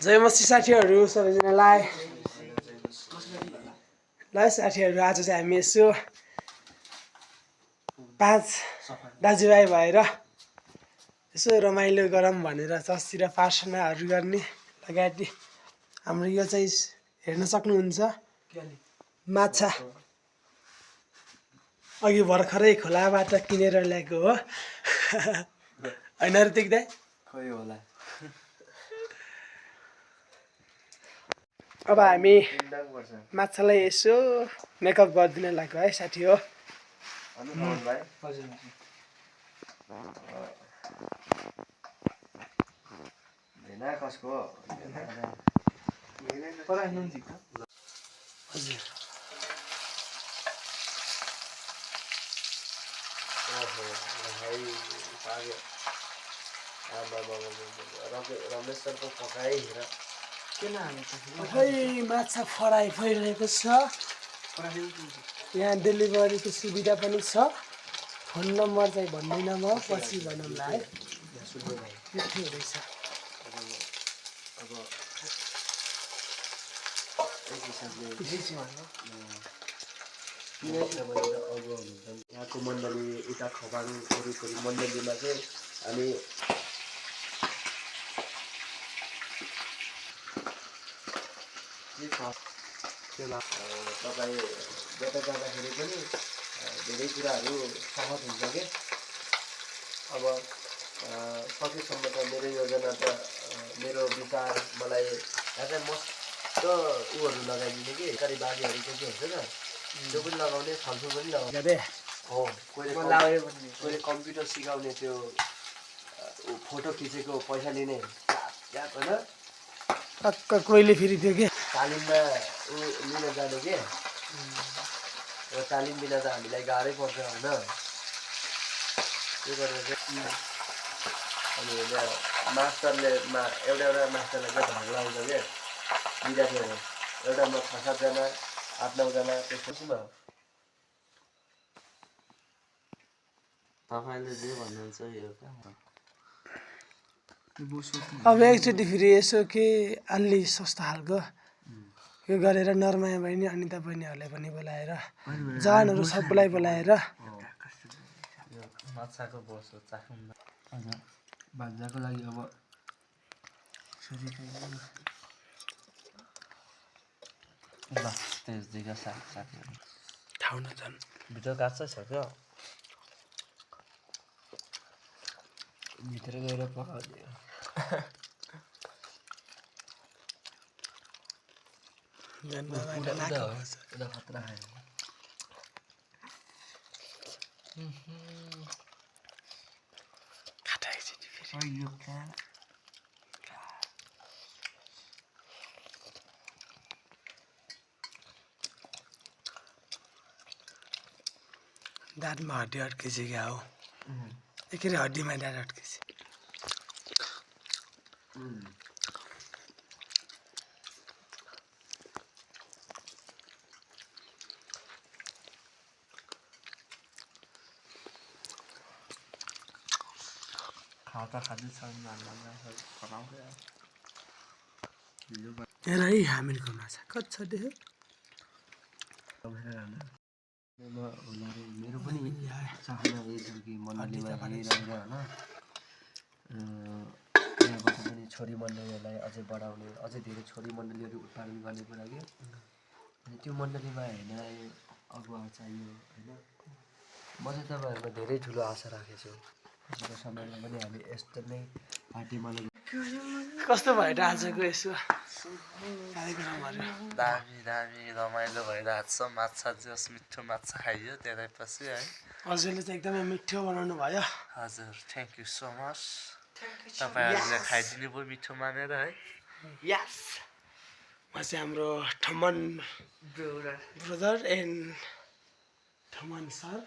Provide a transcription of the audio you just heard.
जय मसी साथीहरू सबैजनालाई ल साथीहरू आज चाहिँ हामी यसो 5 दाजुभाइ भएर यसो रमाइलो गरौँ भनेर चर्चतिर प्रार्थनाहरू गर्ने लगायत हाम्रो यो चाहिँ हेर्न सक्नुहुन्छ माछा अघि भर्खरै खोलाबाट किनेर ल्याएको हो हैन ऋतिक दाइ खोइ होला अब हामी माछालाई यसो मेकअप गरिदिन लागेको है साथी हो रमेश सरको पकाइ हेर खै माछा फ्राई भइरहेको छ यहाँ डेलिभरीको सुविधा पनि छ फोन नम्बर चाहिँ भन्दैन म पछि भनौँला है मिठो रहेछ यहाँको मण्डली उता खबाङ वरिपरि मण्डलीमा चाहिँ हामी तपाईँ जता जाँदाखेरि पनि धेरै कुराहरू सहज हुन्छ क्या अब सकेसम्म त मेरो योजना त मेरो विचार मलाई यहाँ चाहिँ मस्त उहरू लगाइदिने कि सरकारी बालीहरूको के हुन्छ नि त्यो पनि लगाउने फलफुल पनि लगाउने हो कोहीले कम्प्युटर सिकाउने त्यो फोटो खिचेको पैसा लिने याद होइन टक्क कोहीले फेरि त्यो के तालिममा लिन जाने के र तालिम बिना त हामीलाई गाह्रै पर्छ होइन त्यो गरेर चाहिँ अनि मास्टरले एउटा मास्टरले चाहिँ भाग लाउँछ क्या विद्यार्थीहरू एउटामा 6-7 जना 8-9 जना त्यसपछि तपाईँले जे भन्नुहुन्छ यो अब एकचोटि फेरि यसो के अलि सस्तो खालको यो गरेर नरमाया बहिनी अनिता बहिनीहरूलाई पनि बोलाएर जवानहरू सबैलाई बोलाएर माछाको बसो चाख्नु भान्जाको लागि अब ल त्यसदेखि साथीहरू ठाउँ नजानु भिडियो काट्छ छ क्या भित्र गएर पकाउँदियो खतरा दाँतमा हड्डी अड्केछ क्या हो एकरी हड्डीमा दाँत अड्केछ हेर है हामीहरूको माछा कच्चा देख्यो मेरो पनि चाहना यही छ कि मण्डलीमा हेरेर होइन यहाँबाट पनि छोरी मण्डलीहरूलाई अझै बढाउने अझै धेरै छोरी मण्डलीहरू उत्पादन गर्नेको लागि अनि त्यो मण्डलीमा हेर्न अगुवा चाहियो होइन म चाहिँ तपाईँहरूको धेरै ठुलो आशा राखेको छु आजको समयमा पनि हामी यस्तो नै पार्टीमा कस्तो भयो त आजको यसो दामी रमाइलो भइरहेको छ माछा जस मिठो माछा खाइयो त्यसपछि है हजुरले चाहिँ एकदमै मिठो बनाउनु भयो हजुर थ्याङ्क यू सो मच तपाईँहरूले खाइदिनु भयो मिठो मानेर है यस म चाहिँ हाम्रो ठमन ब्रदर एन्ड ठमन सर